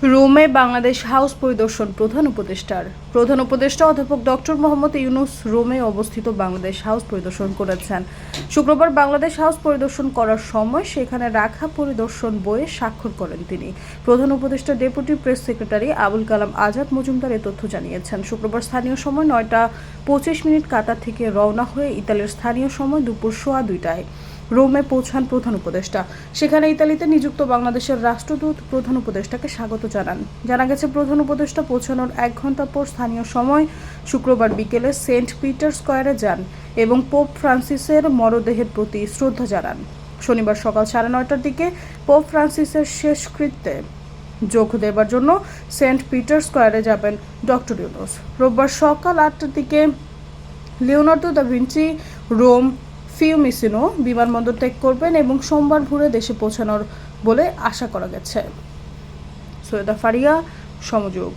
রোমে বাংলাদেশ হাউস পরিদর্শন প্রধান উপদেষ্টা অধ্যাপক ডক্টর মোহাম্মদ ইউনূস রোমে অবস্থিত বাংলাদেশ হাউস পরিদর্শন করেছেন। শুক্রবার বাংলাদেশ হাউস পরিদর্শন করার সময় সেখানে রাখা পরিদর্শন বইয়ে স্বাক্ষর করেন তিনি। প্রধান উপদেষ্টা deputy press secretary Abul Kalam Azad Majumdar এ তথ্য জানিয়েছেন। শুক্রবার স্থানীয় সময় 9টা 25 কাতার থেকে রওনা হয়ে ইতালির স্থানীয় সময় দুপুর 2:15টায় রোমে পৌঁছান প্রধান উপদেষ্টা। সেখানে ইতালিতে নিযুক্ত বাংলাদেশের রাষ্ট্রদূত প্রধান উপদেষ্টাকে স্বাগত জানান। জানা গেছে, প্রধান উপদেষ্টা পৌঁছানোর 1 ঘণ্টা পর স্থানীয় সময় শুক্রবার বিকেলে সেন্ট পিটার স্কয়ারে যান এবং পোপ ফ্রান্সিসের মরদেহের প্রতি শ্রদ্ধা জানান। শনিবার সকাল 9:30টার দিকে পোপ ফ্রান্সিসের শেষকৃত্যে যোগ দেবার জন্য সেন্ট পিটার স্কয়ারে যাবেন ডক্টর ইউনূস। রোববার সকাল 8টার দিকে লিওনার্দো দা ভিঞ্চি রোম ফিউমিসিনো বিমানবন্দর ত্যাগ করবেন এবং সোমবার ভোরে দেশে পৌঁছানোর বলে আশা করা গেছে। সৈয়দা ফারিয়া, সমযোগ।